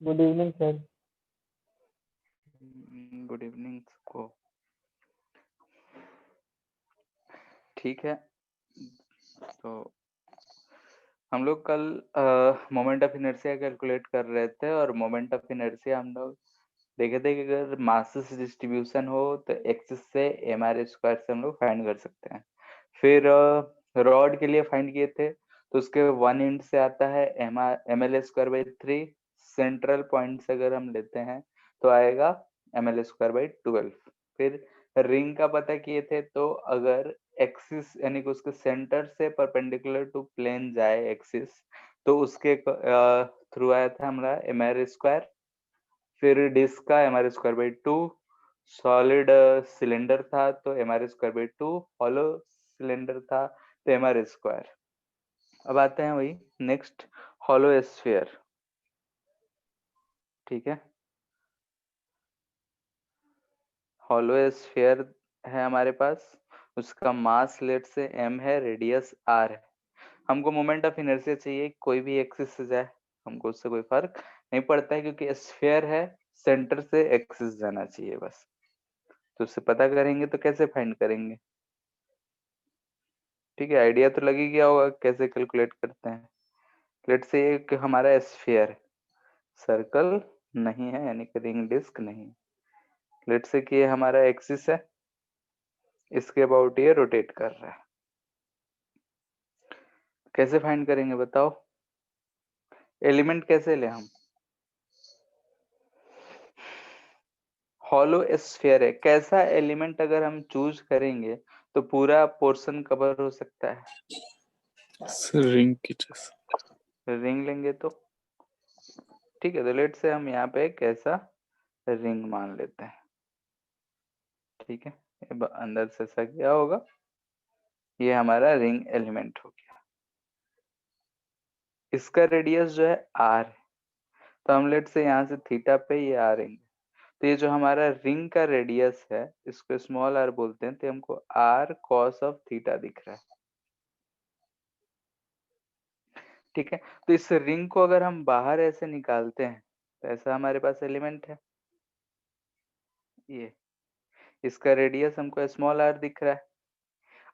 Good evening sir. Good evening को। ठीक है, तो हम लोग कल मोमेंट ऑफ इनर्शिया कैलकुलेट कर रहे थे, और मोमेंट ऑफ इनर्शिया हम लोग देखे थे कि अगर मासेस डिस्ट्रीब्यूशन हो तो एक्सिस से एम आर स्क्वायर से हम लोग फाइंड कर सकते हैं। फिर रॉड के लिए फाइंड किए थे, तो उसके वन एंड से आता है M L square by 3। Central point से अगर हम लेते हैं तो आएगा एम एल स्क्वायर बाई 12। फिर रिंग का पता किए थे, तो अगर एक्सिस यानी कि उसके सेंटर से परपेंडिकुलर टू प्लेन जाए एक्सिस, तो उसके थ्रू आया था हमारा एम आर स्क्वायर। फिर डिस्क का M R square by 2। Solid cylinder था तो M R square by 2। Hollow cylinder था तो एम आर स्क्वायर। अब आते हैं वही नेक्स्ट, हॉलो स्फीयर। ठीक है, हॉलो स्फीयर है हमारे पास, उसका मास लेट से m है, रेडियस r है। हमको मोमेंट ऑफ इनर्शिया चाहिए, कोई भी एक्सिस से जाए हमको उससे कोई फर्क नहीं पड़ता है, क्योंकि स्फीयर है, सेंटर से एक्सिस जाना चाहिए बस। तो उससे पता करेंगे तो कैसे फाइंड करेंगे? ठीक है, आइडिया तो लग ही गया होगा कैसे कैलकुलेट करते हैं। लेट से कि हमारा स्फीयर है, सर्कल नहीं है, यानी कि रिंग डिस्क नहीं। लेट से कि ये हमारा एक्सिस है, इसके अबाउट ये रोटेट कर रहा है। कैसे फाइंड करेंगे बताओ? एलिमेंट कैसे ले हम? हॉलो स्फीयर है, कैसा एलिमेंट अगर हम चूज करेंगे तो पूरा पोर्शन कवर हो सकता है? सर रिंग की जैसा। रिंग लेंगे तो ठीक है, तो लेट से हम यहाँ पे कैसा रिंग मान लेते हैं। ठीक है, अंदर से ऐसा क्या होगा, ये हमारा रिंग एलिमेंट हो गया। इसका रेडियस जो है आर है, तो हम लेट से यहाँ से थीटा पे ये आ रहेंगे, तो ये जो हमारा रिंग का रेडियस है इसको स्मॉल आर बोलते हैं, तो हमको आर कॉस ऑफ थीटा दिख रहा है। ठीक है, तो इस रिंग को अगर हम बाहर ऐसे निकालते हैं तो ऐसा हमारे पास एलिमेंट है, ये इसका रेडियस हमको स्मॉल आर दिख रहा है।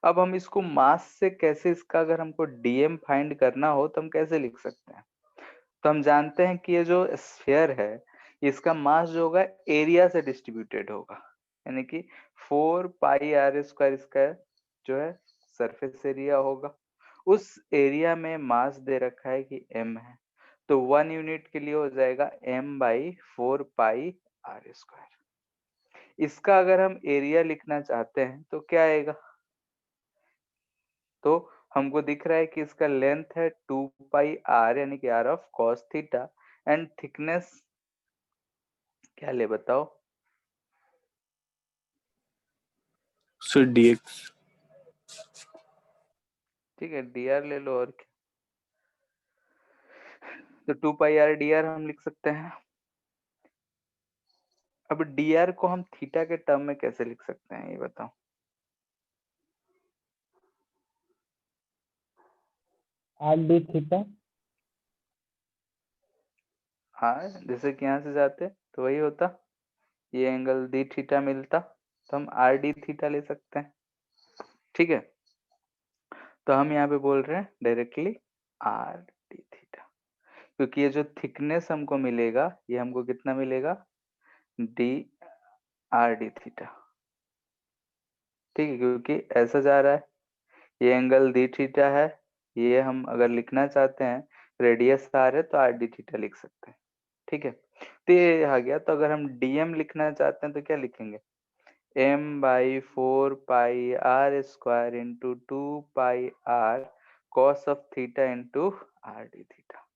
अब हम इसको मास से कैसे, इसका अगर हमको डीएम फाइंड करना हो तो हम कैसे लिख सकते हैं? तो हम जानते हैं कि ये जो स्फीयर है इसका मास जो होगा एरिया से डिस्ट्रीब्यूटेड होगा, यानी कि 4 पाई आर स्क्वायर इसका जो है सरफेस एरिया होगा। उस एरिया में मास दे रखा है कि m है, तो 1 यूनिट के लिए हो जाएगा m by 4 pi R square. इसका अगर हम एरिया लिखना चाहते हैं तो क्या आएगा? तो हमको दिख रहा है कि इसका लेंथ है 2 पाई आर, यानी कि R of cos theta, and thickness क्या ले बताओ? Sir dx। ठीक है, डी आर ले लो, और क्या, तो 2 पाई आर डी आर हम लिख सकते हैं। अब डी आर को हम थीटा के टर्म में कैसे लिख सकते हैं ये बताओ? Are D theta. हाँ, जैसे कि यहाँ से जाते तो वही होता, ये एंगल डी थीटा मिलता, तो हम आर डी थीटा ले सकते हैं। ठीक है, तो हम यहाँ पे बोल रहे हैं डायरेक्टली आर डी थीटा, क्योंकि ये जो थिकनेस हमको मिलेगा ये हमको कितना मिलेगा, डी आर डी थीटा। ठीक है, क्योंकि ऐसा जा रहा है, ये एंगल डी थीटा है, ये हम अगर लिखना चाहते हैं रेडियस आर है तो आर डी थीटा लिख सकते हैं। ठीक है, तो ये आ गया। तो अगर हम डीएम लिखना चाहते हैं तो क्या लिखेंगे? m by 4 pi R square into 2 pi R cos of theta into R D theta.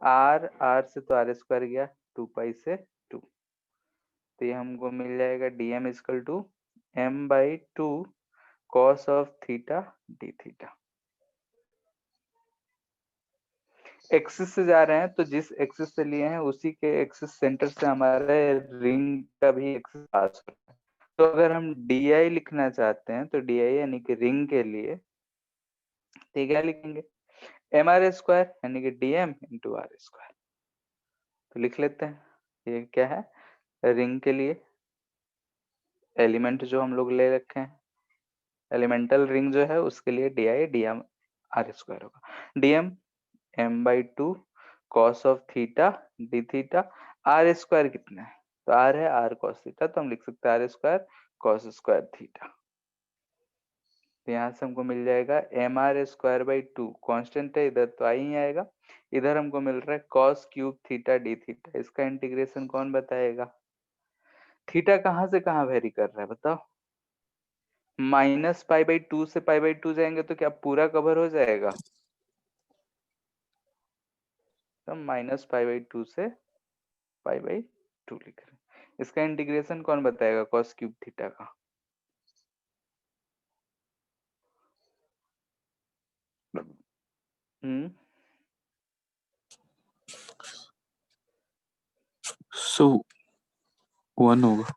R R से तो आर स्क्वायर गया, 2 पाई से 2, तो ये हमको मिल जाएगा DM equal to m by 2 cos of theta D theta. Axis से जा रहे हैं तो जिस एक्सिस से लिए हैं उसी के एक्सिस सेंटर से हमारे रिंग का भी एक्सिस पास हो रहा है। तो अगर हम डी आई लिखना चाहते हैं तो डी आई यानी कि रिंग के लिए तो क्या लिखेंगे? एम आर स्क्वायर यानी कि D M into R square. तो लिख लेते हैं, ये क्या है, रिंग के लिए एलिमेंट जो हम लोग ले रखे हैं, एलिमेंटल रिंग जो है उसके लिए D I D M R square होगा। D M m/2 cos of theta D theta, R square कितना है, तो आर है आर cos थीटा, तो हम लिख सकते हैं R square cos square theta. तो यहाँ से हमको मिल जाएगा mr²/2, कांस्टेंट है इधर तो आ ही आएगा, इधर हमको मिल रहा है cos cube theta D theta. इसका इंटीग्रेशन कौन बताएगा, थीटा कहाँ से कहाँ वेरी कर रहा है बताओ, -π/2 से π/2 जाएंगे तो क्या पूरा कवर हो जाएगा, तो हम -π/2 से π/2 लिख रहे हैं। इसका इंटीग्रेशन कौन बताएगा cos क्यूब थीटा का, सो 1 होगा।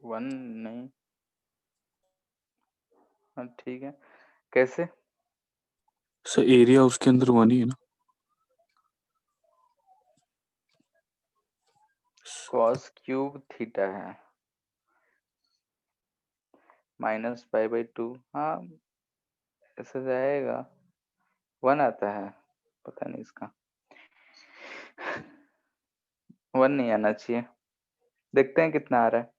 1 नहीं, हाँ ठीक है, कैसे, सर एरिया उसके अंदर 1 ही है ना। cos क्यूब थीटा है -π/2, हाँ ऐसे जाएगा, 1 आता है, पता नहीं इसका 1 नहीं आना चाहिए, देखते हैं कितना आ रहा है।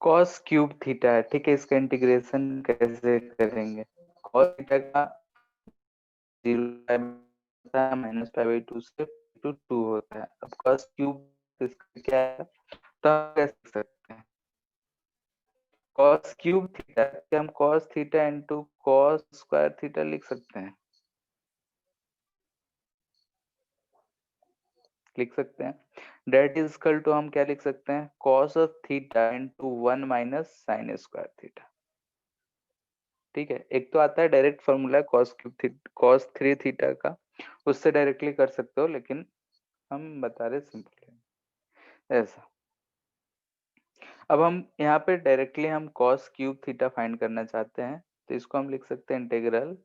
cos क्यूब थीटा है, ठीक है, इसका इंटीग्रेशन कैसे करेंगे, cos थीटा का 0 -π/2 से 2 होता है, अब cos क्यूब इसका क्या है, तो हम कैसे सकते हैं cos क्यूब थीटा क्या हम cos theta into cos square theta लिख सकते हैं, लिख सकते हैं, डेट इज इक्वल टू हम क्या लिख सकते हैं cos of theta into 1 minus sine square theta. ठीक है, एक तो आता है direct formula cos cube theta cos 3 theta का, उससे डायरेक्टली कर सकते हो, लेकिन हम बता रहे सिंपल ऐसा। अब हम यहाँ पे डायरेक्टली हम cos क्यूब थीटा फाइंड करना चाहते हैं, तो इसको हम लिख सकते हैं integral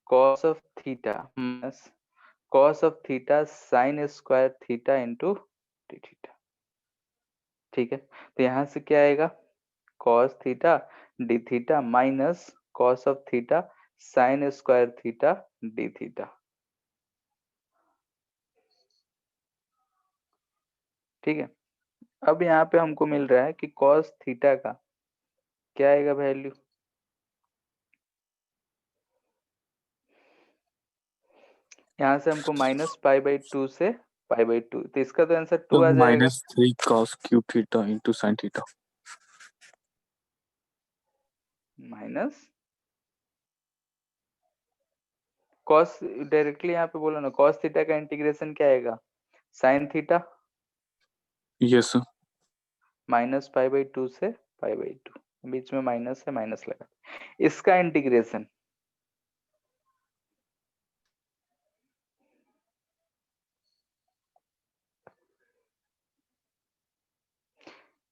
cos of theta minus cos of theta sine square theta into D theta. ठीक है, तो यहाँ से क्या आएगा cos theta D theta minus cos of theta sine square theta D theta. ठीक है, अब यहाँ पे हमको मिल रहा है कि cos थीटा का क्या आएगा वैल्यू, यहाँ से हमको -π/2 से π/2, तो इसका तो आंसर 2 आ जाएगा, -3 cos cube theta into sine theta. Minus cos, directly यहाँ पे बोलो ना, cos थीटा का इंटीग्रेशन क्या आएगा साइन थीटा यस सर। -π/2 से π/2, बीच में माइनस है, माइनस लगा, इसका इंटीग्रेशन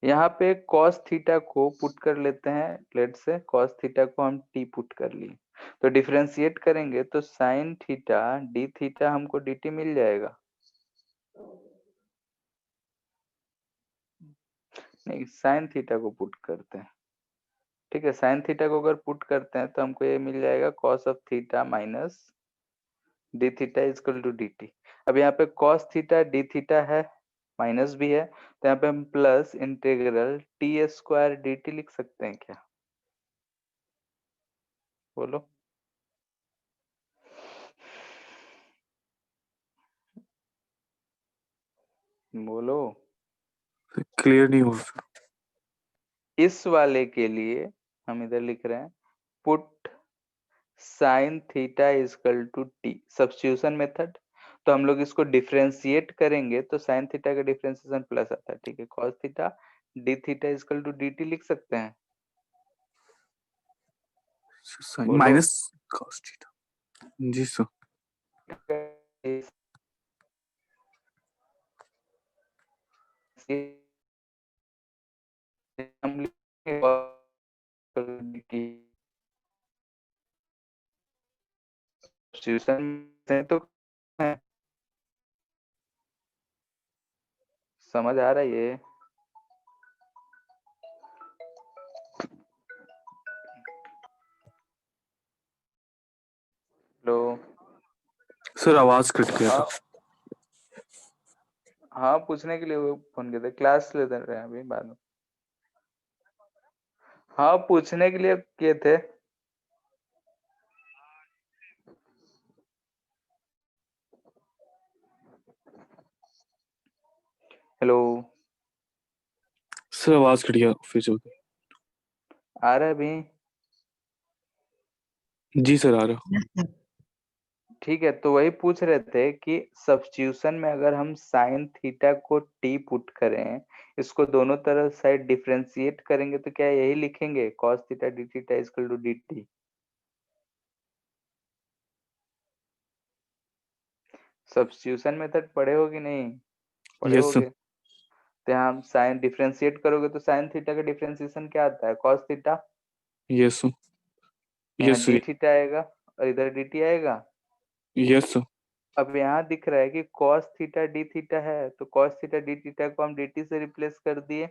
यहाँ पे cos थीटा को पुट कर लेते हैं, लेट से cos थीटा को हम t पुट कर लिए, तो डिफरेंशिएट करेंगे तो साइन थीटा डी थीटा हमको dt मिल जाएगा, नहीं साइन थीटा को पुट करते हैं। ठीक है, साइन थीटा को अगर पुट करते हैं तो हमको ये मिल जाएगा cos of theta minus D theta equal to D T. अब यहाँ पे cos थीटा डी थीटा है, माइनस भी है, तो यहाँ पे हम plus integral T square D T लिख सकते हैं क्या, बोलो, बोलो, क्लियर नहीं हो रहा। इस वाले के लिए हम इधर लिख रहे हैं put sine theta equal to T, substitution method, तो हम लोग इसको डिफरेंशिएट करेंगे तो साइन थीटा का डिफरेंशिएशन प्लस आता है, ठीक है, cos theta D theta equal to D T लिख सकते हैं, बोलो, माइनस cos थीटा। जी सर। हम लिखेंगे सब्स्टिट्यूशन से तो है, समझ आ रहा है ये? हेलो। सर आवाज कट गया था। हाँ पूछने के लिए वो फोन किया था, क्लास ले रहे हैं अभी बाद में। हाँ पूछने के लिए किए थे। हेलो। सर आवाज कट गया फिर से। आ रहा है अभी? जी सर आ रहा। ठीक है, तो वही पूछ रहे थे कि सब्स्टिट्यूशन में अगर हम साइन थीटा को टी पुट करें, इसको दोनों तरफ साइड डिफरेंशिएट करेंगे तो क्या यही लिखेंगे cos theta D theta equal to D T? Substitution method पढ़े हो कि नहीं? पढ़े यस सर। होगे। तो यहाँ हम साइन डिफरेंशिएट करोगे तो साइन थीटा का डिफरेंशिएशन क्या आता है? cos theta. Yes sir. यहाँ यस डी सर। थीटा आएगा और इधर डी टी आएगा। Yes sir. अब यहाँ दिख रहा है कि cos थीटा डी थीटा है, तो cos थीटा डी थीटा को हम डी टी से रिप्लेस कर दिए।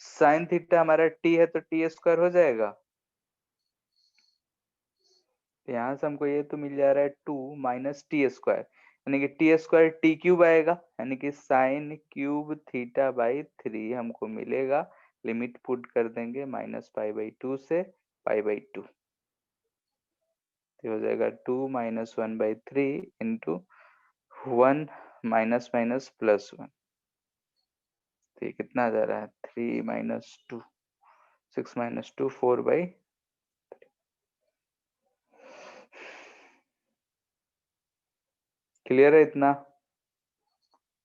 साइन थीटा हमारा t है तो टी स्क्वायर हो जाएगा। तो यहाँ से हमको ये तो मिल जा रहा है 2 माइनस टी स्क्वायर, यानी कि टी स्क्वायर टी क्यूब आएगा, यानी कि साइन क्यूब थीटा बाई 3 हमको मिलेगा। लिमिट पुट कर देंगे -π/2 से π/2, तो हो जाएगा 2 minus 1/3 into 1 minus minus plus 1। तो ये कितना आ जा रहा है? 3 माइनस 2, 6 माइनस 2 4/। क्लियर है इतना?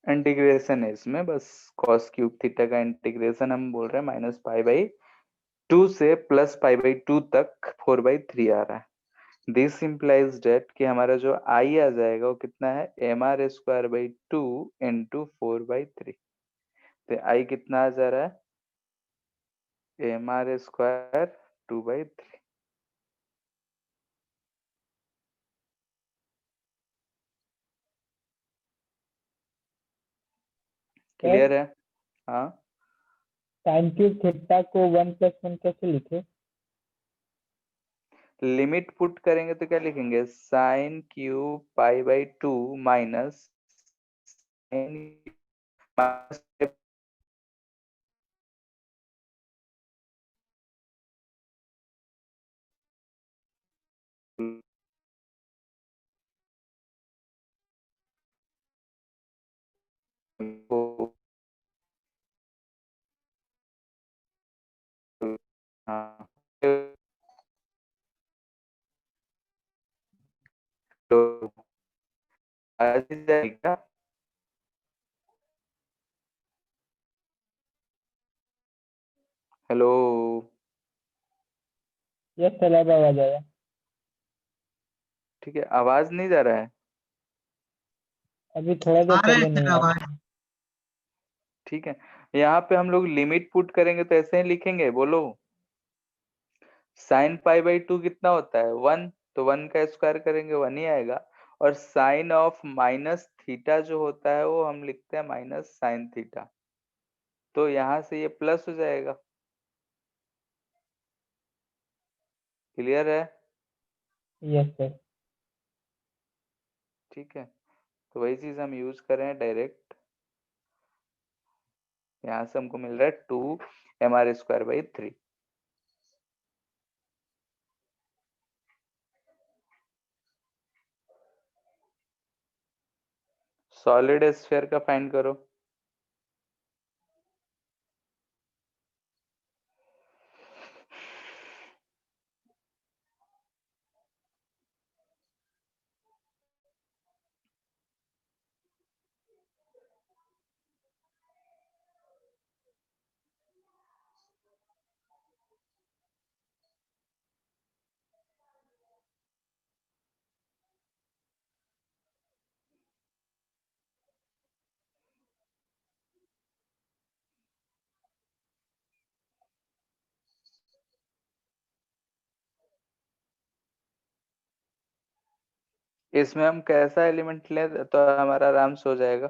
इंटीग्रेशन है इसमें, बस cos क्यूब थीटा का इंटीग्रेशन हम बोल रहे हैं -π/2 से +π/2 तक 4/3 आ रहा है। दिस इम्प्लाइज डेट कि हमारा जो आई आ जाएगा वो कितना है? mr² 2 into 4/3। तो आई कितना आ जा रहा है? mr² 2/3। क्लियर है? हाँ। साइन क्यूब थीटा को 1+1 कैसे लिखे? लिमिट पुट करेंगे तो क्या लिखेंगे? साइन क्यूब π/2 माइनस हाँ तो आज ही जाएगा। हेलो। यस सर, अब आवाज आया। ठीक है, आवाज नहीं जा रहा है? अभी थोड़ा देर आ रहा है पहले सर नहीं आ रहा आवाज। था। ठीक है, यहाँ पे हम लोग लिमिट पुट करेंगे तो ऐसे ही लिखेंगे, बोलो। साइन π/2 कितना होता है? 1, तो 1 का स्क्वायर करेंगे 1 ही आएगा। और साइन ऑफ माइनस थीटा जो होता है वो हम लिखते हैं माइनस साइन थीटा, तो यहाँ से ये प्लस हो जाएगा। क्लियर है? Yes sir. ठीक है, तो वही चीज हम यूज कर रहे हैं डायरेक्ट। यहाँ से हमको मिल रहा है 2mr²/3। सॉलिड स्फीयर का फाइंड करो। इसमें हम कैसा एलिमेंट लें तो हमारा आराम से हो जाएगा?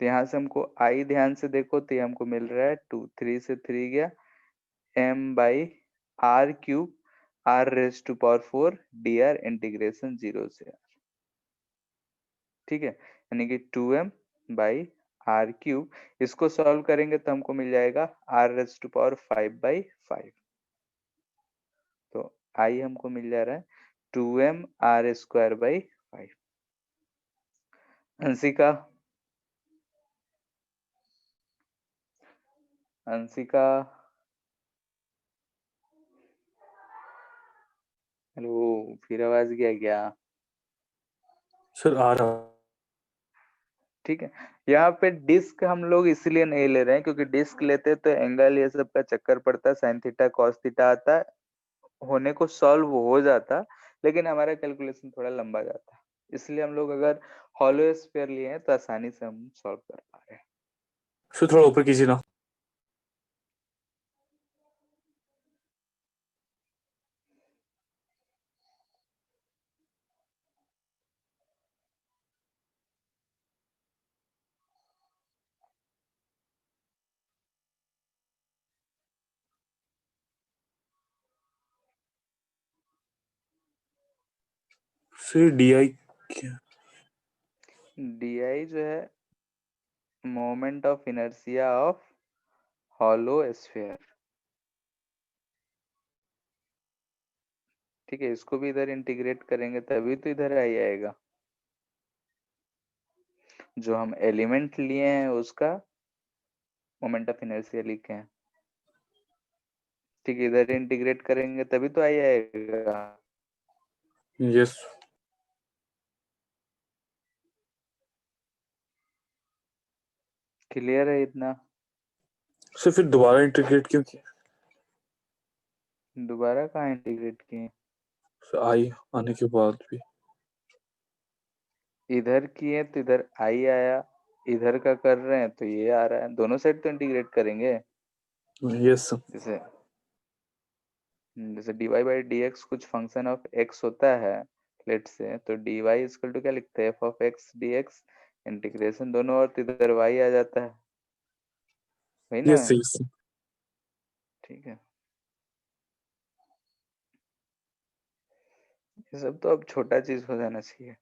तो यहाँ से हमको आई ध्यान से देखो तो ये हमको मिल रहा है 2, 3 से 3 गया m/r³ r⁴ dr इंटीग्रेशन 0 से r। ठीक है, यानी कि 2m/r³। इसको सॉल्व करेंगे तो हमको मिल जाएगा r⁵5/5। तो आई हमको मिल जा रहा है 2mr²/5। अंशिका, अंशिका, हेलो, फिर आवाज गया क्या? सर आ रहा। ठीक है, यहाँ पे डिस्क हम लोग इसलिए नहीं ले रहे हैं क्योंकि डिस्क लेते तो एंगल ये सब का चक्कर पड़ता, साइन थीटा कॉस थीटा आता, होने को सॉल्व हो जाता, लेकिन हमारा कैलकुलेशन थोड़ा लंबा जाता। इसलिए हम लोग अगर हॉलो स्फीयर लिए हैं तो आसानी से हम सॉल्व कर पा रहे हैं। सर थोड़ा ऊपर कीजिए ना। सर DI क्या? DI जो है moment of inertia of hollow sphere. ठीक है, इसको भी इधर इंटीग्रेट करेंगे तभी तो इधर आई आएगा। जो हम एलिमेंट लिए हैं उसका मोमेंट ऑफ इनर्शिया लिखे हैं। ठीक है, इधर इंटीग्रेट करेंगे तभी तो आई आएगा। यस क्लियर है इतना? सर। फिर दोबारा इंटीग्रेट क्यों किया? दोबारा कहाँ इंटीग्रेट किए? सर आई आने के बाद भी। इधर किए तो इधर आई आया, इधर का कर रहे हैं तो ये आ रहा है, दोनों साइड तो इंटीग्रेट करेंगे। Yes sir. जैसे जैसे dy/dx कुछ फंक्शन ऑफ x होता है लेट से, तो dy इक्वल टू क्या लिखते हैं, f(x) dx इंटीग्रेशन दोनों और तो इधर y आ जाता है, वही ना? Yes yes sir. ठीक है, ये सब तो अब छोटा चीज हो जाना चाहिए।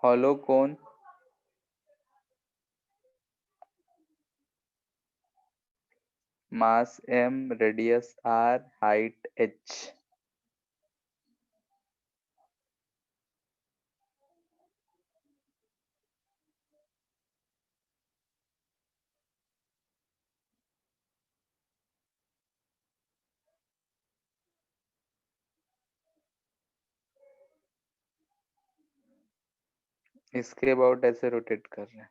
हॉलो कोन, मास m, radius r, height h। इसके अबाउट ऐसे रोटेट कर रहे हैं।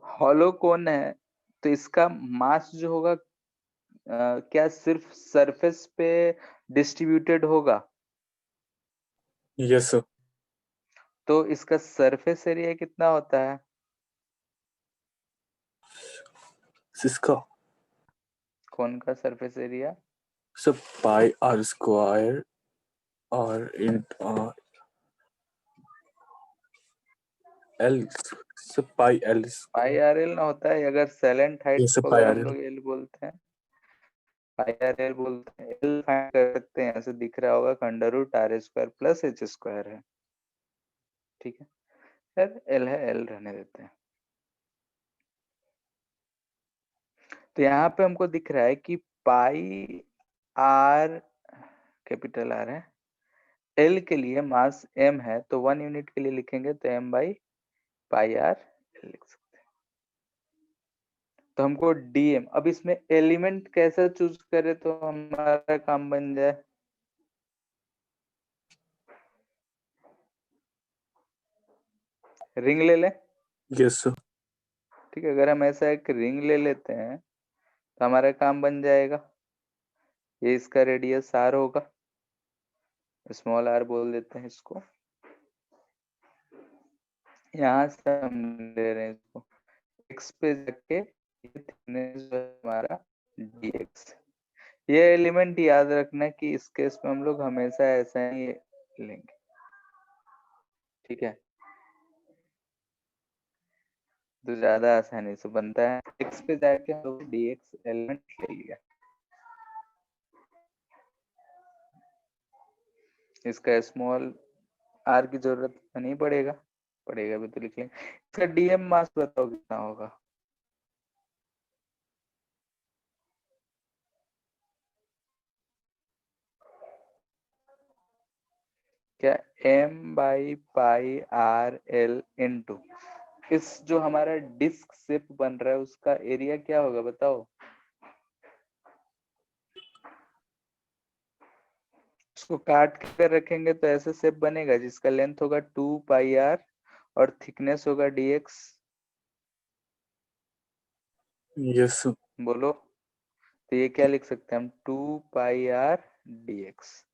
हॉलो कोन है तो इसका मास जो होगा क्या सिर्फ सरफेस पे डिस्ट्रीब्यूटेड होगा? Yes sir. तो इसका सरफेस एरिया कितना होता है? इसका कोन का सरफेस एरिया सर πr² और L सर πL। πrl ना होता है, अगर सैलेंट हाइट यस सर को अगर हम πRL। लोग एल बोलते हैं, πrl बोलते हैं, एल फाइंड कर सकते हैं, ऐसे दिख रहा होगा √r² प्लस h² है। ठीक है, सर एल है, एल रहने देते हैं। तो यहाँ पे हमको दिख रहा है कि पाई आर, कैपिटल आर है, एल के लिए मास m है तो 1 यूनिट के लिए लिखेंगे तो m/πr लिख सकते हैं। तो हमको dm, अब इसमें एलिमेंट कैसा चूज करे तो हमारा काम बन जाए? रिंग ले ले। Yes sir. ठीक है, अगर हम ऐसा एक रिंग ले लेते हैं तो हमारा काम बन जाएगा। ये इसका रेडियस r होगा, स्मॉल r बोल देते हैं इसको। यहाँ से हम ले रहे हैं इसको x पे जाके, ये थिकनेस है हमारा dx। ये एलिमेंट याद रखना कि इस केस में हम लोग हमेशा ऐसा ही लेंगे, ठीक है। तो ज्यादा आसानी से बनता है, x पे जाके हम लोग dx एलिमेंट ले लिया। इसका स्मॉल r की जरूरत नहीं पड़ेगा, पड़ेगा भी तो लिख लेंगे। इसका डीएम मास बताओ कितना होगा। क्या m/π/r/l इंटू इस जो हमारा डिस्क शेप बन रहा है उसका एरिया क्या होगा बताओ। उसको काट कर रखेंगे तो ऐसे शेप बनेगा जिसका लेंथ होगा 2πr और थिकनेस होगा dx। Yes sir. बोलो, तो ये क्या लिख सकते हैं हम, 2πr dx।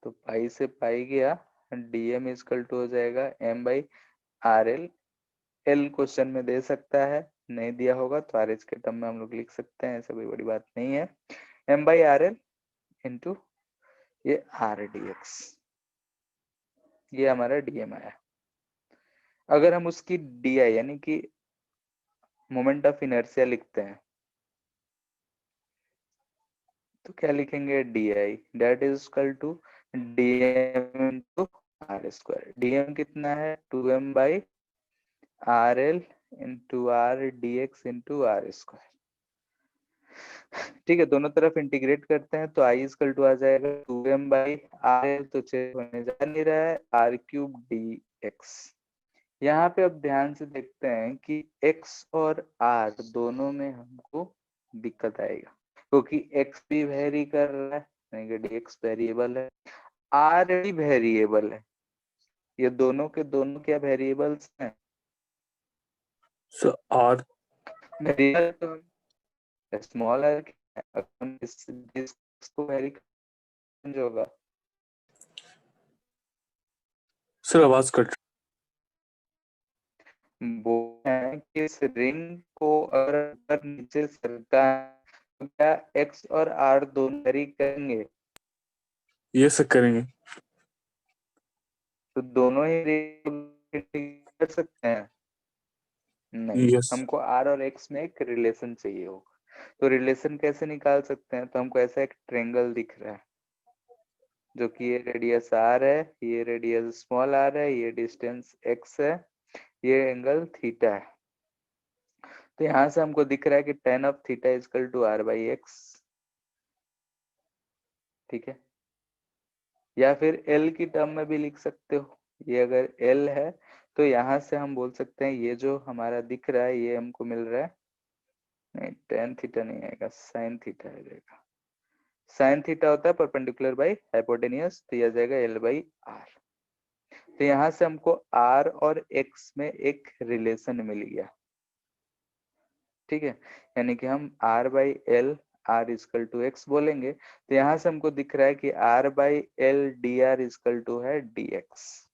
तो पाई से पाई गया, dm इजकल टू हो जाएगा m/rl। एल क्वेश्चन में दे सकता है, नहीं दिया होगा तो आर एच के टर्म में हम लोग लिख सकते हैं, ऐसा कोई बड़ी बात नहीं है। m/rl इंटू ये rdx, ये हमारा dm आया। अगर हम उसकी di यानी कि मोमेंट ऑफ इनर्शिया लिखते हैं तो क्या लिखेंगे, di that is equal to dm into R square. dm कितना है, 2m/rl into r dx into R square. ठीक है, दोनों तरफ इंटीग्रेट करते हैं तो i इक्वल टू आ जाएगा 2m/rl, तो चेंज होने जा नहीं रहा है, r³ dx। यहाँ पे अब ध्यान से देखते हैं कि x और r दोनों में हमको दिक्कत आएगा क्योंकि x भी वेरी कर रहा है, यानी कि dx वेरिएबल है, r भी वेरिएबल है। ये दोनों के दोनों क्या वेरिएबल्स हैं, सर आर वेरिएबल। तो स्मॉल r अपन इसको वेरी चेंज होगा। सर आवाज कट। वो है कि इस रिंग को अगर ऊपर नीचे सरका तो क्या x और r दोनों वेरी करेंगे, ये सर करेंगे। तो दोनों ही रिंग कर सकते हैं, नहीं, यस। हमको r और x में एक रिलेशन चाहिए होगा। तो रिलेशन कैसे निकाल सकते हैं, तो हमको ऐसा एक ट्रेंगल दिख रहा है जो कि ये रेडियस r है, ये रेडियस स्मॉल r है, ये डिस्टेंस x है, ये एंगल थीटा है। तो यहाँ से हमको दिख रहा है कि tan of theta equal to r/x, ठीक है। या फिर L की टर्म में भी लिख सकते हो, ये अगर L है तो यहाँ से हम बोल सकते हैं ये जो हमारा दिख रहा है ये हमको मिल रहा है, नहीं tan थीटा नहीं आएगा, sin थीटा आ जाएगा। sin थीटा होता है परपेंडिकुलर बाई हाइपोटेनियस, तो यह आ जाएगा L/r। तो यहाँ से हमको r और x में एक रिलेशन मिल गया, ठीक है। यानी कि हम r/l r is equal to x बोलेंगे, तो यहाँ से हमको दिख रहा है कि r/l dr इजकल टू है dx।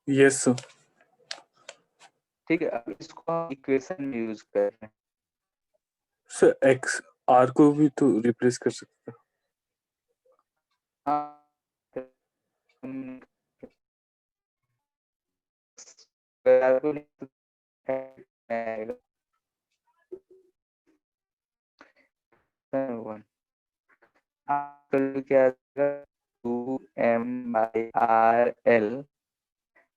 Yes sir. ठीक है, अब इसको हम इक्वेशन में यूज कर रहे हैं। सर एक्स आर को भी तो रिप्लेस कर सकते हैं। हाँ, क्या 2m/rl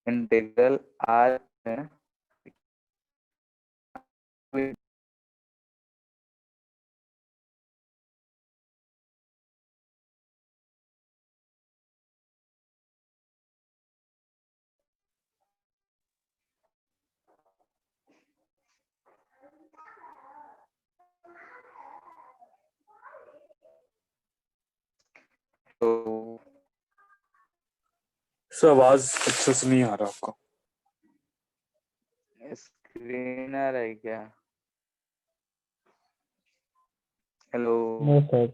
इंटीग्रल r है तो सर आवाज अच्छा से नहीं आ रहा आपका। स्क्रीन आ रहा है क्या? Hello. No sir.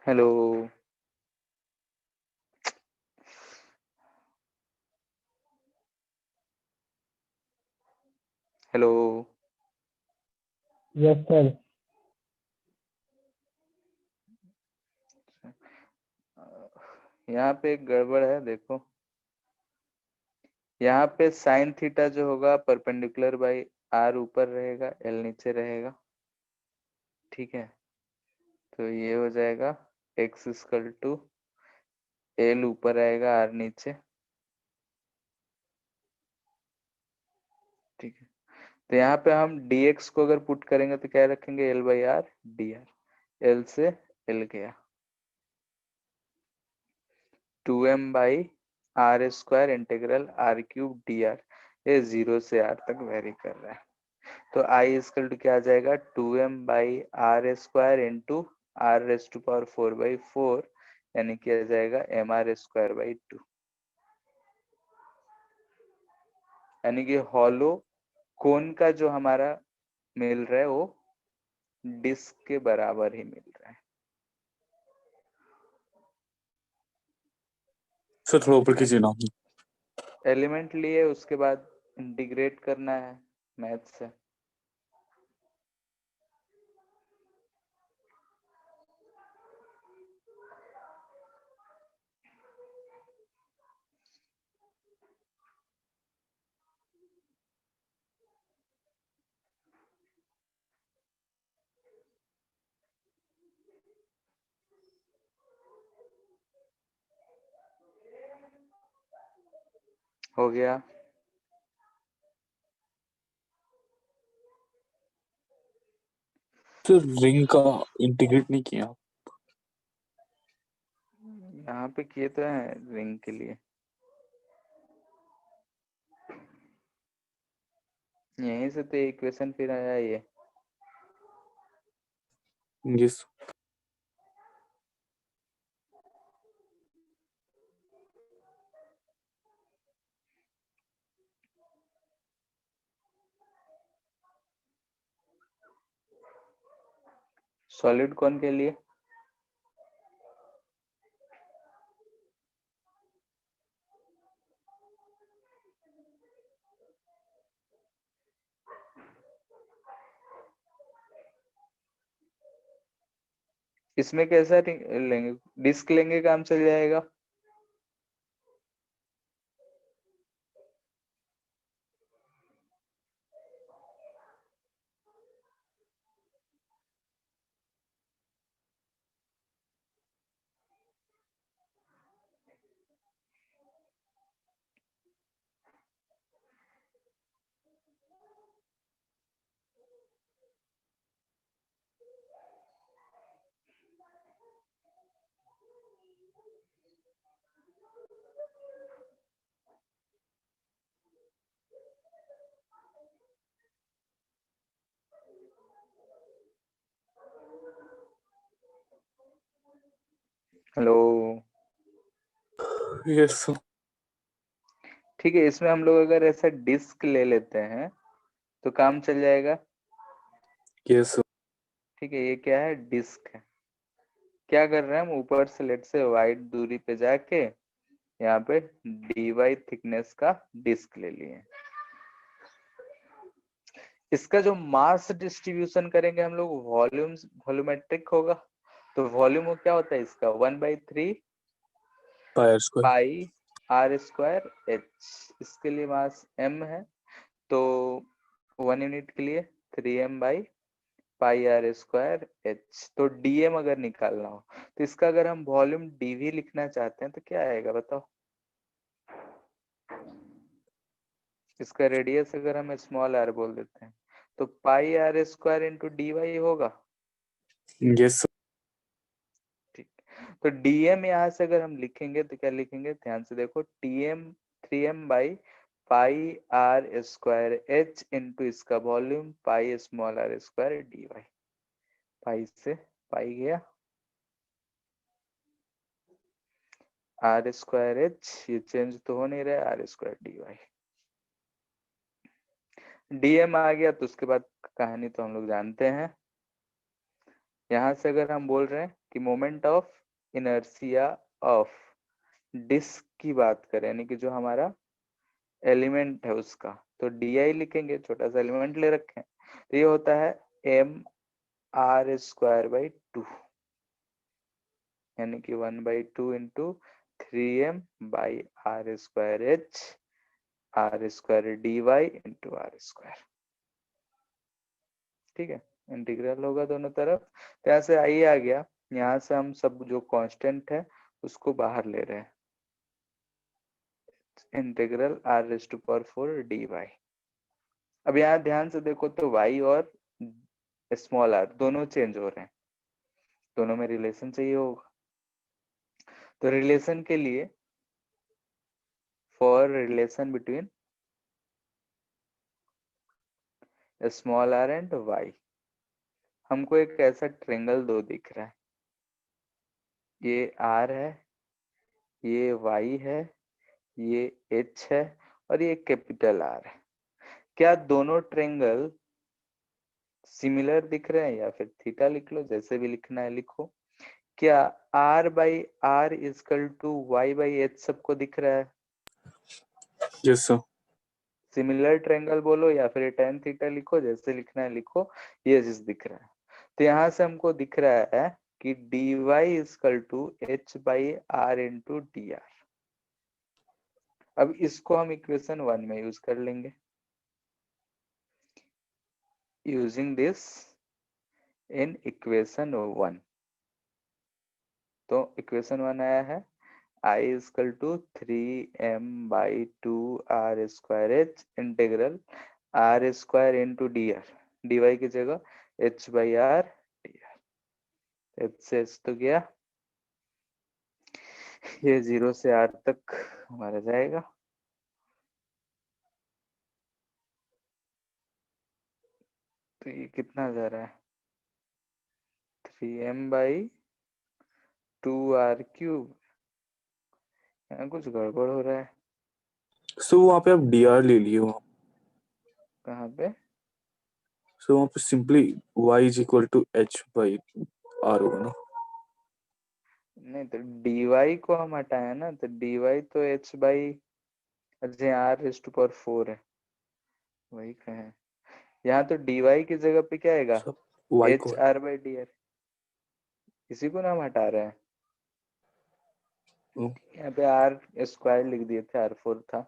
Hello. Hello. Yes sir. यहाँ पे एक गड़बड़ है, देखो। यहाँ पे साइन थीटा जो होगा परपेंडिकुलर बाई आर ऊपर रहेगा, एल नीचे रहेगा। ठीक है, तो ये हो जाएगा एक्स इक्वल टू एल ऊपर आएगा आर नीचे। ठीक है, तो यहाँ पे हम dx को अगर पुट करेंगे तो क्या रखेंगे, L by R D R. L से एल गया 2m by R square integral R cube D R. ये 0 से r तक वेरी कर रहा है, तो i इक्वल टू क्या आ जाएगा, 2m by R square into R raise to power 4/4, यानी कि आ जाएगा एम आर स्क्वायर बाई 2। यानी कि हॉलो कोन का जो हमारा मिल रहा है वो डिस्क के बराबर ही मिल रहा है। सर थोड़ा ऊपर कीजिए ना। एलिमेंट लिए उसके बाद इंटीग्रेट करना है मैथ से। हो गया। सर रिंग का इंटीग्रेट नहीं किया। यहाँ पे किए तो है रिंग के लिए, यहीं से तो इक्वेशन फिर आया ये। यस। सॉलिड कौन के लिए? इसमें कैसा लेंगे, डिस्क लेंगे काम चल जाएगा। हेलो। Yes sir. ठीक है, इसमें हम लोग अगर ऐसा डिस्क ले लेते हैं तो काम चल जाएगा। Yes sir. ठीक है, ये क्या है, डिस्क है। क्या कर रहे हैं हम, ऊपर से लेट से वाइड दूरी पे जाके यहाँ पे dy थिकनेस का डिस्क ले लिए। इसका जो मास डिस्ट्रीब्यूशन करेंगे हम लोग, वॉल्यूमेट्रिक होगा। तो वॉल्यूम क्या होता है इसका, 1/3 pi R square. Pi R square H. इसके लिए मास m है, तो 1 यूनिट के लिए 3m by pi R square H. तो डीएम अगर निकालना हो तो इसका अगर हम वॉल्यूम डीवी लिखना चाहते हैं तो क्या आएगा बताओ? इसका रेडियस अगर हम स्मॉल आर बोल देते हैं तो pi R square into D Y होगा। Yes sir. ठीक, तो डीएम यहाँ से अगर हम लिखेंगे तो क्या लिखेंगे, ध्यान से देखो, TM 3m by pi R square H into इसका volume pi small R square D Y. Pi से पाई गया, आर स्क्वायर एच ये चेंज तो हो नहीं रहा है, R square D Y. DM आ गया तो उसके बाद कहानी तो हम लोग जानते हैं। यहां से अगर हम बोल रहे हैं कि moment of inertia of disc की बात करें, यानी कि जो हमारा एलिमेंट है उसका, तो डी आई लिखेंगे, छोटा सा एलिमेंट ले रखे हैं, तो ये होता है एम आर स्क्वायर बाई 2, यानी कि 1/2 into 3m by R square H R square D Y into R square. ठीक है, इंटीग्रल होगा दोनों तरफ, तो यहाँ से आई आ गया, यहाँ से हम सब जो कांस्टेंट है उसको बाहर ले रहे हैं, integral R raise to power 4 D Y. अब यहाँ ध्यान से देखो तो y और स्मॉल r दोनों चेंज हो रहे हैं, दोनों में रिलेशन चाहिए होगा। तो रिलेशन के लिए, for relation between small r and y, हमको एक ऐसा ट्रायंगल दो दिख रहा है, ये r है, ये y है, ये h है और ये कैपिटल R है। क्या दोनों ट्रायंगल सिमिलर दिख रहे हैं, या फिर थीटा लिख लो, जैसे भी लिखना है लिखो। क्या r by R equal to Y by H सबको दिख रहा है? Yes sir. सिमिलर ट्रायंगल बोलो या फिर tan थीटा लिखो, जैसे लिखना है लिखो, ये चीज दिख रहा है। तो यहाँ से हमको दिख रहा है कि dy Y equal to H by R into D R. अब इसको हम इक्वेशन 1 में यूज कर लेंगे, यूजिंग दिस इन इक्वेशन 1। तो इक्वेशन 1 आया है I equal to 3m by 2 R square H integral R square into D R, D Y की जगह h by R D R. H से एच तो गया, ये 0 से r तक हमारा जाएगा, तो ये कितना जा रहा है 3m बाई 2r क्यूब। यहाँ कुछ गड़बड़ हो रहा है, सो वहाँ पे आप dr ले लिए वहाँ, कहाँ पे? सो वहाँ पे simply y is equal to h by r होगा ना। नहीं तो dy को हम हटाए ना, तो dy तो h by r raise to power 4 है, वही कहे। यहाँ तो dy की जगह पे क्या आएगा सब y को H R by D R, इसी को ना हम हटा रहे हैं। यहाँ पे आर स्क्वायर लिख दिए थे, r4 था,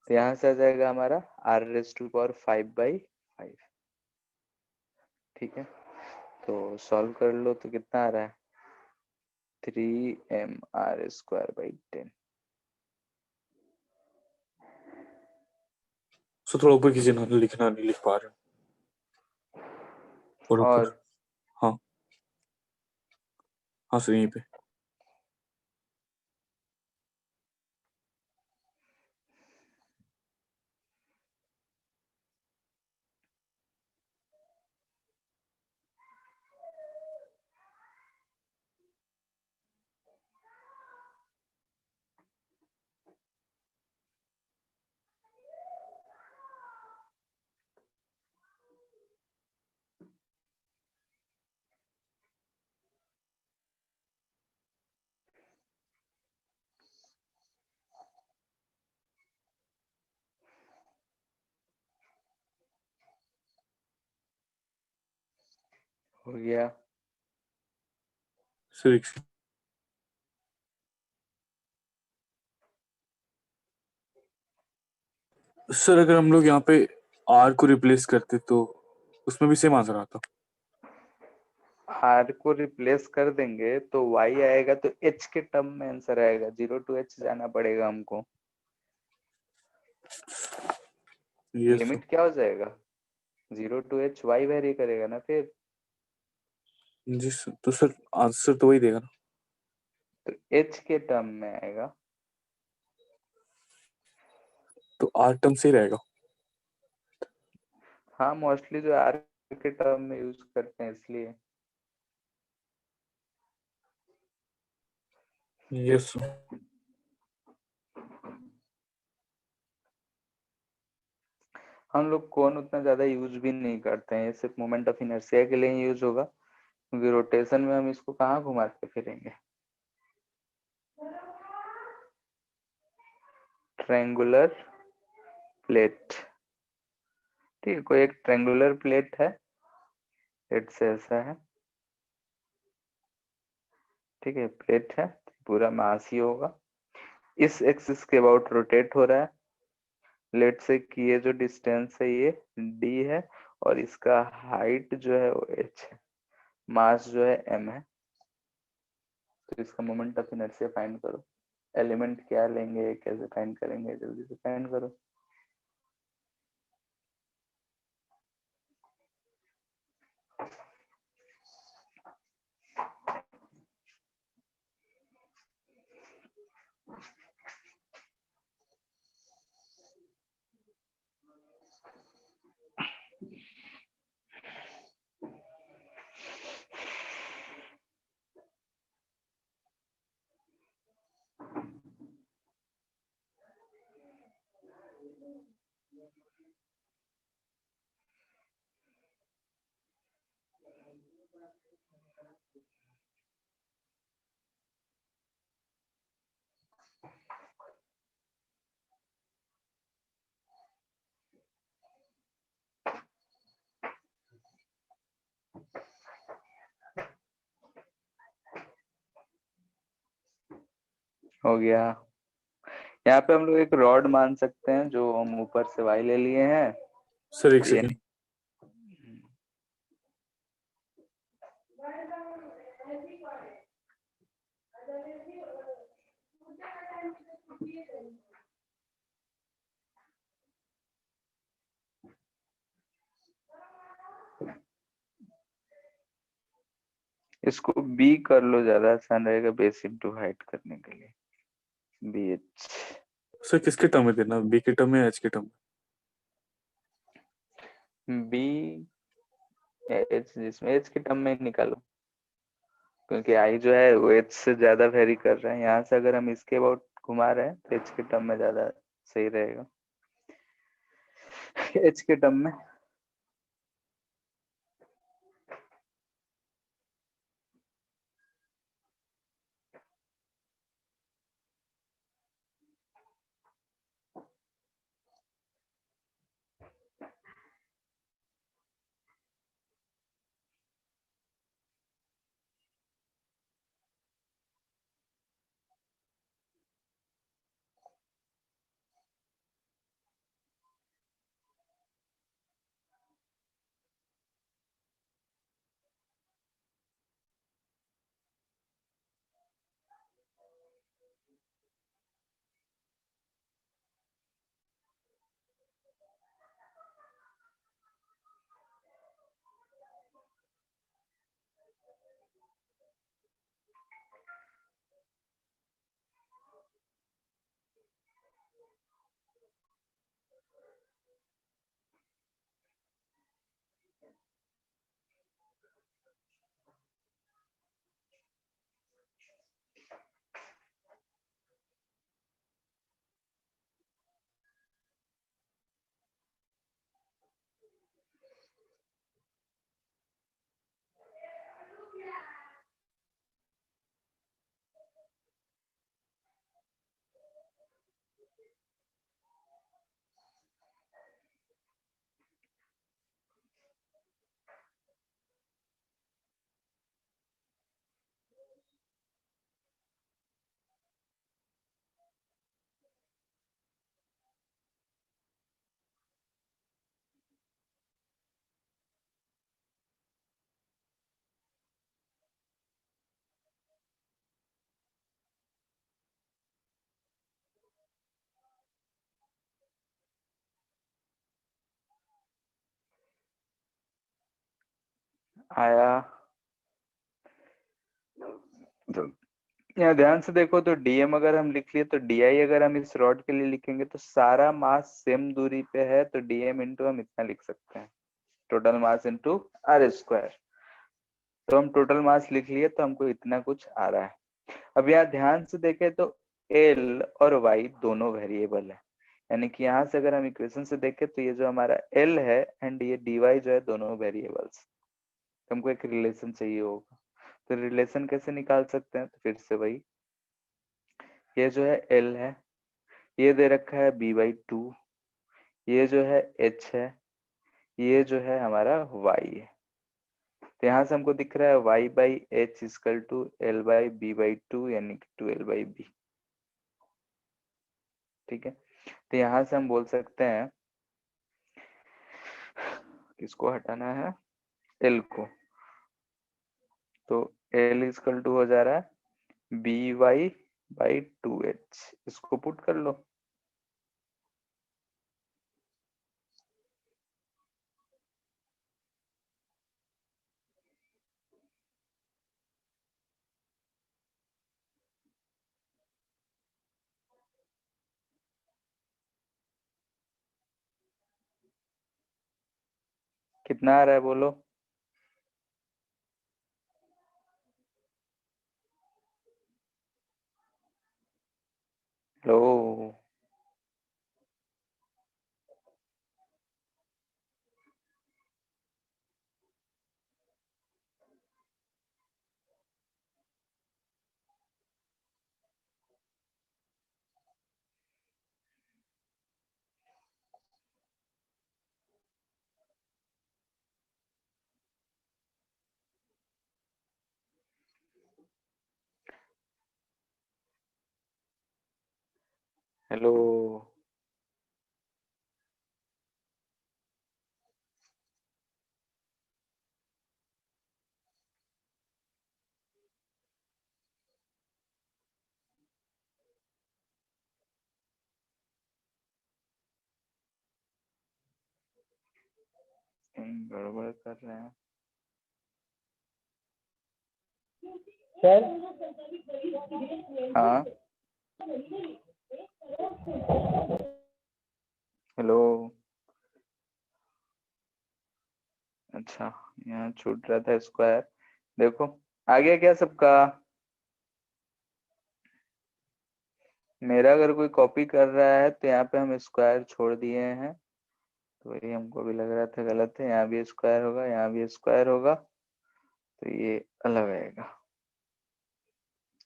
तो यहाँ से आ जाएगा हमारा r रेज़ टू पावर 5/5। ठीक है, तो सॉल्व कर लो तो कितना आ रहा है 3m r स्क्वायर बाई 10। सो थोड़ा ऊपर कीजिए ना, लिखना नहीं लिख पा रहे और ऊपर। और हाँ हाँ सर, यहीं पे। हो गया, सर सर अगर हम लोग यहाँ पे r को रिप्लेस करते तो उसमें भी सेम आंसर आता। आर को रिप्लेस कर देंगे तो y आएगा, तो h के टर्म में आंसर आएगा। 0 to h जाना पड़ेगा हमको। ये लिमिट क्या हो जाएगा? 0 to h y वेरी करेगा ना फिर। जी सर, तो सर आंसर तो वही देगा ना। तो h के टर्म में आएगा। तो आर टर्म से ही रहेगा। हाँ, मोस्टली जो आर के टर्म में यूज करते हैं इसलिए। Yes sir. हम लोग कौन उतना ज्यादा यूज भी नहीं करते हैं, ये सिर्फ मोमेंट ऑफ इनर्शिया के लिए ही यूज होगा, क्योंकि रोटेशन में हम इसको कहाँ घुमा के फिरेंगे। ट्रायंगुलर प्लेट, ठीक है, कोई एक ट्रायंगुलर प्लेट है, प्लेट से ऐसा है, ठीक है, प्लेट है, पूरा मास ही होगा, इस एक्सिस के अबाउट रोटेट हो रहा है। लेट से कि ये जो डिस्टेंस है ये d है, और इसका हाइट जो है वो h है, मास जो है m है। तो इसका मोमेंट ऑफ इनर्शिया फाइंड करो। एलिमेंट क्या लेंगे, कैसे फाइंड करेंगे, जल्दी से फाइंड करो। हो गया। यहाँ पे हम लोग एक रॉड मान सकते हैं, जो हम ऊपर से y ले लिए हैं। सर एक तो ये सेकंड। इसको b कर लो, ज्यादा आसान रहेगा बेस इंटू हाइट करने के लिए। bh सर किसके टर्म में देना, बी के टर्म में एच के टर्म b h, जिसमें h के टर्म में निकालो, क्योंकि i जो है वो h से ज्यादा वेरी कर रहा है। यहाँ से अगर हम इसके अबाउट घुमा रहे हैं तो h के टर्म में ज्यादा सही रहेगा। h के टर्म में आया। तो यहाँ ध्यान से देखो तो dm अगर हम लिख लिए तो di अगर हम इस रॉड के लिए लिखेंगे तो सारा मास सेम दूरी पे है तो dm इंटू हम इतना लिख सकते हैं, total mass into R square. तो हम टोटल मास लिख लिए तो हमको इतना कुछ आ रहा है। अब यहाँ ध्यान से देखें तो L और Y दोनों वेरिएबल है, यानी कि यहाँ से अगर हम इक्वेशन से देखें तो ये जो हमारा L है एंड ये dy जो है दोनों वेरिएबल्स, तो हमको एक रिलेशन चाहिए होगा। तो रिलेशन कैसे निकाल सकते हैं, तो फिर से वही, ये जो है L है, ये दे रखा है b/2, ये जो है h है, ये जो है हमारा y है। तो यहाँ से हमको दिख रहा है y/h इक्वल टू L/b/2 यानी कि 2L/b। ठीक है, तो यहाँ से हम बोल सकते हैं किसको हटाना है, L को, तो L इक्वल टू हो जा रहा है by/2h, इसको पुट कर लो। कितना आ रहा है बोलो, लो हेलो, गड़बड़ कर रहे हैं। सर हाँ हेलो, अच्छा यहाँ छूट रहा था स्क्वायर, देखो आ गया क्या सबका। मेरा अगर कोई कॉपी कर रहा है तो यहाँ पे हम स्क्वायर छोड़ दिए हैं, तो वही हमको भी लग रहा था गलत है, यहाँ भी स्क्वायर होगा, यहाँ भी स्क्वायर होगा, तो ये अलग आएगा।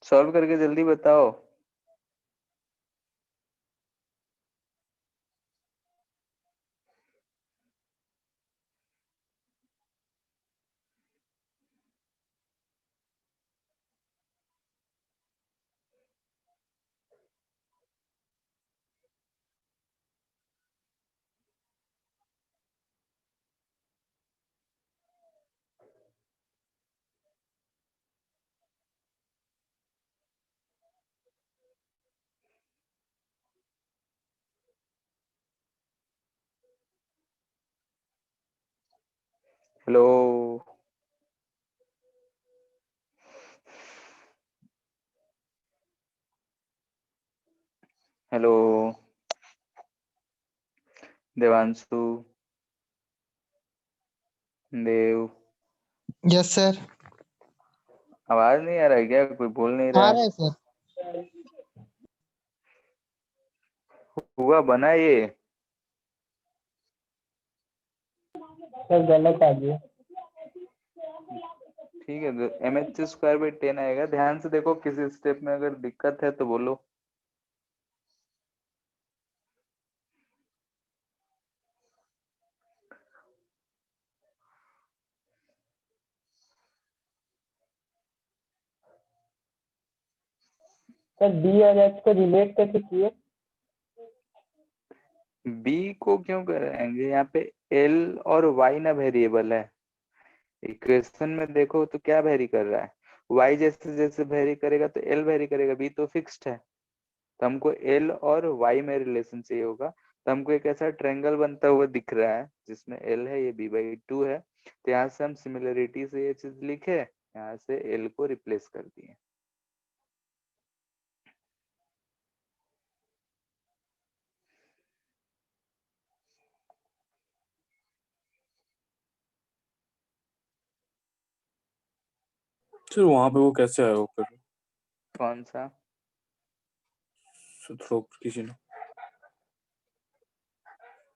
सॉल्व करके जल्दी बताओ। हेलो, हेलो देवांशु, देव, यस सर। आवाज नहीं आ रहा है क्या, कोई बोल नहीं आ रहा रहा है? है सर। हुआ बना ये, सर गलत आ गया। ठीक है, mh²/10 आएगा। ध्यान से देखो किसी स्टेप में अगर दिक्कत है तो बोलो। सर बी और एच को रिलेट कैसे किए? b को क्यों कराएंगे, यहाँ पे l और y ना वेरिएबल है। इक्वेशन में देखो तो क्या वेरी कर रहा है, y जैसे जैसे वेरी करेगा तो l वेरी करेगा, b तो फिक्स्ड है। तो हमको l और y में रिलेशन चाहिए होगा, तो हमको एक ऐसा ट्रायंगल बनता हुआ दिख रहा है जिसमें l है, ये b/2 है, तो यहाँ से हम सिमिलरिटी से ये चीज लिखे, यहाँ से एल को रिप्लेस कर दिए। सर वहां पे वो कैसे आया वो फिर कौन सा? थ्रो किसी ने?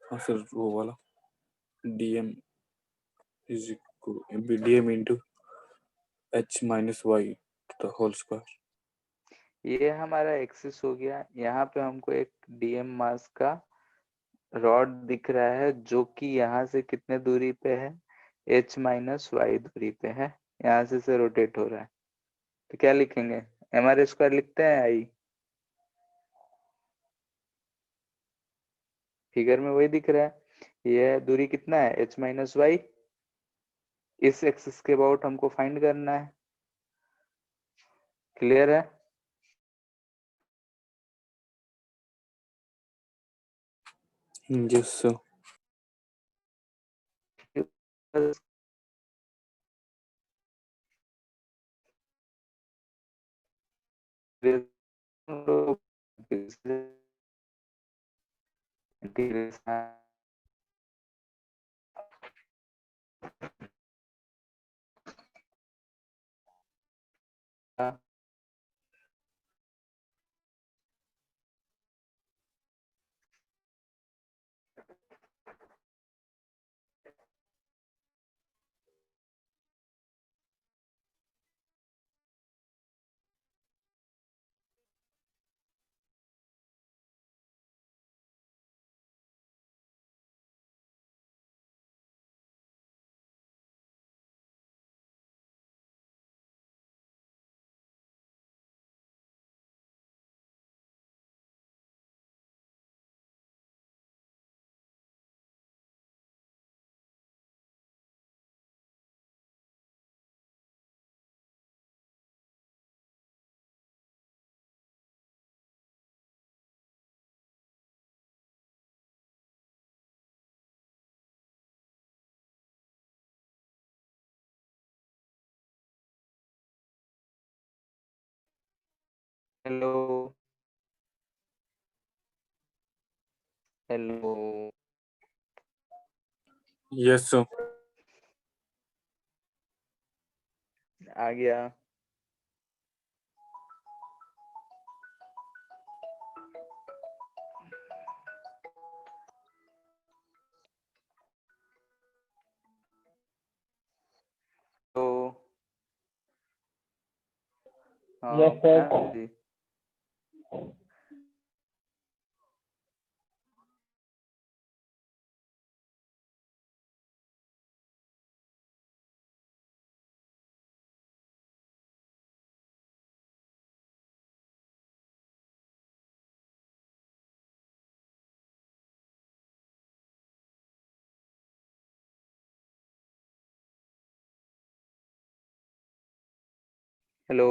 हाँ सर वो वाला dm is equal dm into h minus y the whole square। ये हमारा एक्सिस हो गया। यहाँ पे हमको एक डीएम मास का रॉड दिख रहा है जो कि यहाँ से कितने दूरी पे है, h माइनस वाई दूरी पे है, यहाँ से रोटेट हो रहा है। तो क्या लिखेंगे, एम आर स्क्वायर लिखते हैं आई, फिगर में वही दिख रहा है। यह दूरी कितना है, h माइनस वाई, इस एक्सिस के अबाउट हमको फाइंड करना है। क्लियर है? Yes sir. Hello hello, yes sir. आ गया। तो हाँ Yes, sir. हाँ जी। Hello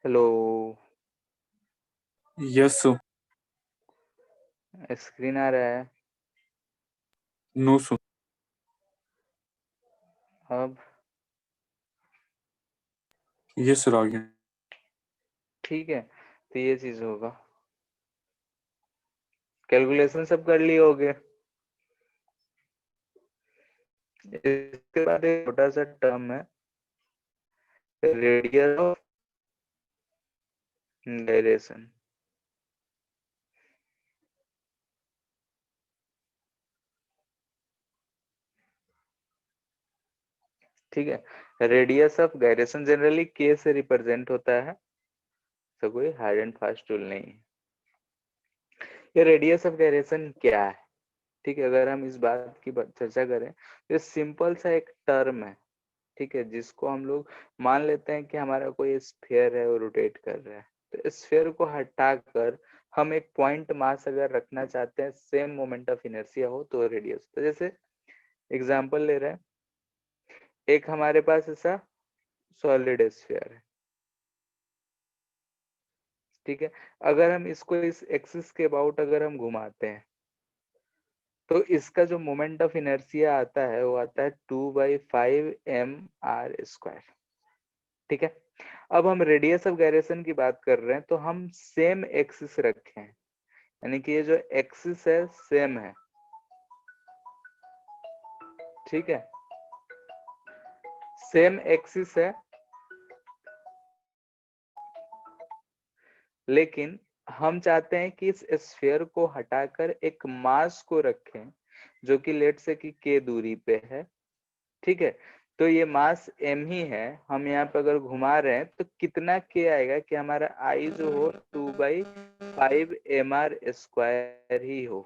hello, yes sir. Screen आ रहा है? No sir. अब यस सर आ गया। ठीक है, तो ये चीज होगा। कैलकुलेशन सब कर लिए होगे। इसके बाद एक छोटा सा टर्म है, रेडियस ऑफ गायरेशन। ठीक है, रेडियस ऑफ गायरेशन जनरली के से रिप्रेजेंट होता है, तो कोई हार्ड एंड फास्ट रूल नहीं है। ये रेडियस ऑफ गायरेशन क्या है? ठीक है, अगर हम इस बात की चर्चा करें तो सिंपल सा एक टर्म है, ठीक है, जिसको हम लोग मान लेते हैं कि हमारा कोई स्फीयर है और रोटेट कर रहा है। तो स्फीयर को हटाकर हम एक पॉइंट मास अगर रखना चाहते हैं, सेम मोमेंट ऑफ इनर्शिया हो, तो रेडियस। तो जैसे एग्जांपल ले रहे हैं, एक हमारे पास ऐसा सॉलिड स्फीयर है, ठीक है, अगर हम इसको इस एक्सिस के अबाउट अगर हम घुमाते हैं तो इसका जो मोमेंट ऑफ इनर्शिया आता है वो आता है 2/5 mr²। ठीक है, अब हम रेडियस ऑफ गायरेशन की बात कर रहे हैं तो हम सेम एक्सिस रखे हैं, यानी कि ये जो एक्सिस है सेम है। ठीक है, सेम एक्सिस है, लेकिन हम चाहते हैं कि इस स्फीयर को हटाकर एक मास को रखें जो कि लेट से कि k दूरी पे है। ठीक है, तो ये मास m ही है, हम यहाँ पे अगर घुमा रहे हैं तो कितना k आएगा कि हमारा I जो हो 2/5 mr² ही हो।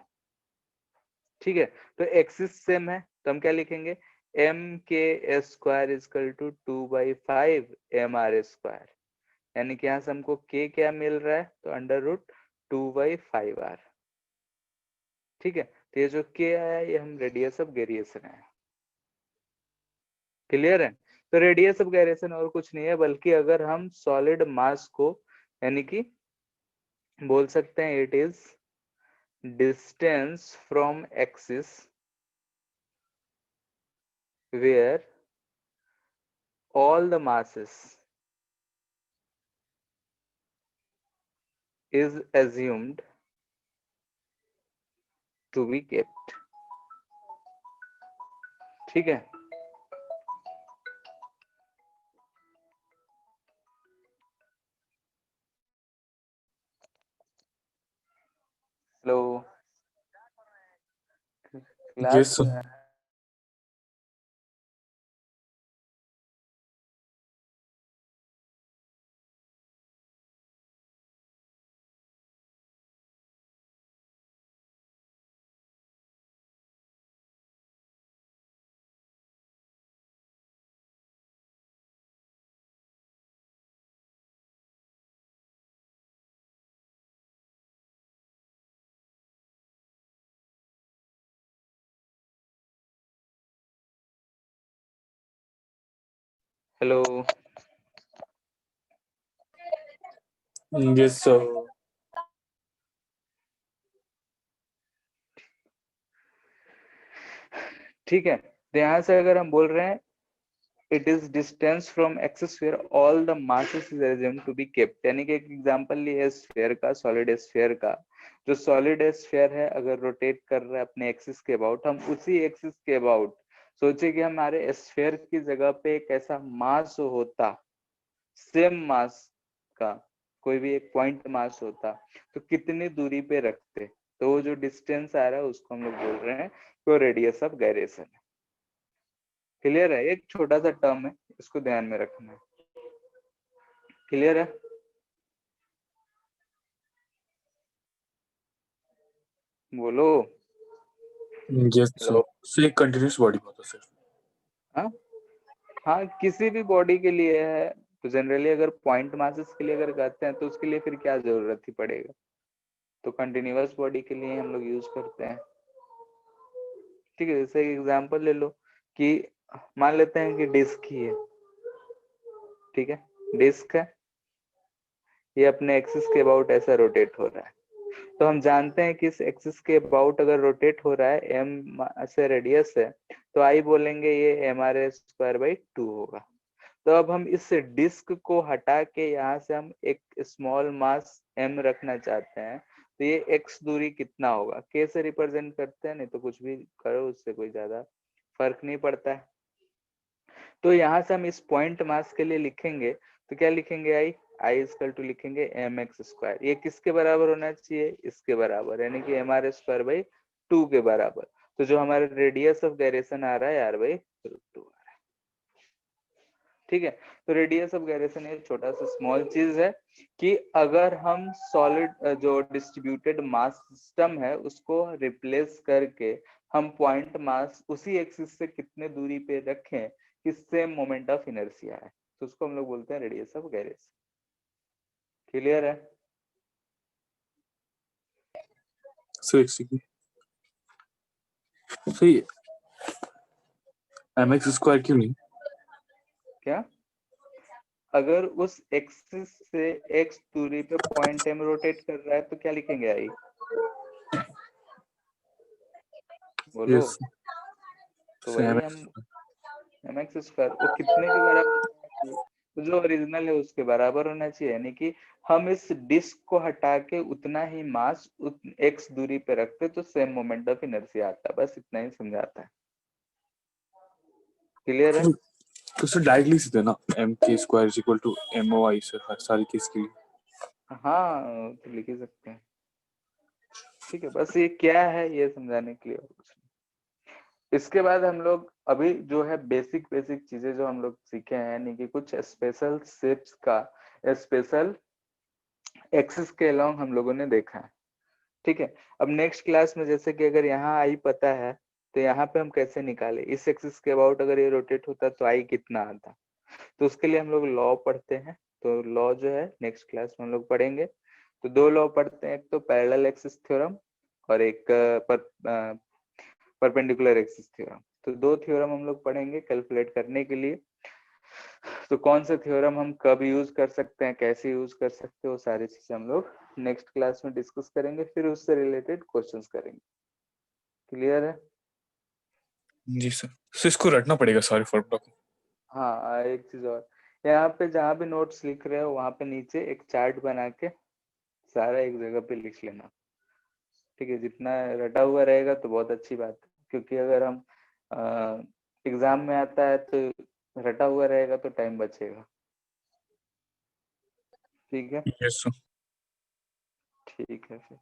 ठीक है, तो एक्सिस सेम है तो हम क्या लिखेंगे, mk² = 2/5 mr², यानी कि यहाँ से हमको k क्या मिल रहा है, तो √2/5r। ठीक है, तो ये जो k आया ये हम रेडियस ऑफ गायरेशन है। क्लियर है, तो रेडियस ऑफ गायरेशन और कुछ नहीं है, बल्कि अगर हम सॉलिड मास को, यानी कि बोल सकते हैं it is distance from axis where all the masses is assumed to be kept। ठीक है, hello, Yes, class sir. Hello, Yes, sir. ठीक है, तो यहाँ से अगर हम बोल रहे हैं it is distance from axis where all the masses is assumed to be kept, यानी कि एक एग्जांपल लिए स्फीयर का, सॉलिड स्फीयर का। जो सॉलिड स्फीयर है अगर रोटेट कर रहा है अपने एक्सिस के अबाउट, हम उसी एक्सिस के अबाउट सोचे कि हमारे स्फीयर की जगह पे एक ऐसा मास होता, सेम मास का कोई भी एक पॉइंट मास होता, तो कितनी दूरी पे रखते, तो वो जो डिस्टेंस आ रहा है उसको हम लोग बोल रहे हैं तो रेडियस ऑफ गायरेशन है। क्लियर है, एक छोटा सा टर्म है, इसको ध्यान में रखना है। क्लियर है, बोलो। Yes, sir. हेलो, So एक continuous body होता है, sir. हाँ हाँ, किसी भी बॉडी के लिए है, तो जनरली अगर पॉइंट मासेस के लिए अगर कहते हैं तो उसके लिए फिर क्या जरूरत ही पड़ेगा, तो कंटिन्यूअस बॉडी के लिए हम लोग यूज करते हैं। ठीक है, जैसे एग्जांपल ले लो कि मान लेते हैं कि डिस्क ही है। ठीक है, डिस्क है, ये अपने एक्सिस के अबाउट ऐसा रोटेट हो रहा है, तो हम जानते हैं कि इस एक्सिस के अबाउट अगर रोटेट हो रहा है एम से रेडियस है, तो आई बोलेंगे ये mr²/2 होगा। तो अब हम इस डिस्क को हटा के यहाँ से हम एक स्मॉल मास m रखना चाहते हैं, तो ये x दूरी कितना होगा, k से रिप्रेजेंट करते हैं, नहीं तो कुछ भी करो उससे कोई ज्यादा फर्क नहीं पड़ता है। तो यहाँ से हम इस पॉइंट मास के लिए लिखेंगे, तो क्या लिखेंगे, I लिखेंगे mx²। ये किसके बराबर होना चाहिए, इसके बराबर, यानी कि mr²/2 के बराबर। तो जो हमारा रेडियस ऑफ गायरेशन आ रहा है r/√2 आ रहा है। ठीक है, तो रेडियस ऑफ गायरेशन एक छोटा सा स्मॉल चीज है कि अगर हम सॉलिड जो डिस्ट्रीब्यूटेड मास सिस्टम है उसको रिप्लेस करके हम पॉइंट मास उसी एक्सिस से कितने दूरी पे रखें कि सेम मोमेंट ऑफ इनर्शिया है, तो उसको हम लोग बोलते हैं रेडियस ऑफ गायरेशन। क्लियर है, So एक सेकंड. So ये mx square क्यों नहीं? क्या अगर उस एक्सिस से एक्स दूरी पे पॉइंट एम रोटेट कर रहा है तो क्या लिखेंगे आई? बोलो। यस तो वही हम mx स्क्वायर वो कितने के बराबर होना चाहिए? तो जो ओरिजिनल है उसके बराबर होना चाहिए, यानी कि हम इस डिस्क को हटा के उतना ही मास एक्स दूरी पे रखते तो सेम मोमेंट ऑफ इनर्शिया आता। बस इतना ही समझाता है। क्लियर है? तो सर डायरेक्टली सीधे ना एम के square is equal to M O I sir, हर सारी केस के लिए। हाँ तो लिख ही सकते हैं। ठीक है, बस ये क्या है ये समझाने के लिए और कुछ नहीं। इसके बाद हम लोग अभी जो है बेसिक बेसिक चीजें जो हम लोग सीखे हैं, यानी कि कुछ स्पेशल शेप्स का स्पेशल एक्सिस के अलोंग हम लोगों ने देखा है। ठीक है, अब नेक्स्ट क्लास में जैसे कि अगर यहाँ आई पता है तो यहाँ पे हम कैसे निकाले, इस एक्सिस के अबाउट अगर ये रोटेट होता तो आई कितना आता, तो उसके लिए हम लोग लॉ पढ़ते हैं। तो लॉ जो है नेक्स्ट क्लास में हम लोग पढ़ेंगे। तो दो लॉ पढ़ते हैं, एक तो पैरेलल एक्सिस थ्योरम और एक परपेंडिकुलर एक्सिस थ्योरम। तो दो थ्योरम हम लोग पढ़ेंगे कैलकुलेट करने के लिए। तो कौन से थ्योरम हम कब यूज कर सकते हैं, कैसे यूज कर सकते हैं, वो सारी चीजें हम लोग नेक्स्ट क्लास में डिस्कस करेंगे, फिर उससे रिलेटेड क्वेश्चंस करेंगे। क्लियर है? जी सर। सो इसको रटना पड़ेगा सारे फॉर्मूला को। हाँ एक चीज और, यहाँ पे जहाँ भी नोट्स लिख रहे हो वहां पे नीचे एक चार्ट बना के सारा एक जगह पे लिख लेना। ठीक है, जितना रटा हुआ रहेगा तो बहुत अच्छी बात है, क्योंकि अगर हम एग्जाम में आता है तो रटा हुआ रहेगा तो टाइम बचेगा। ठीक है, यस सर। ठीक है फिर।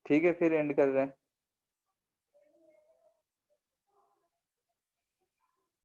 ठीक है फिर एंड कर रहे हैं।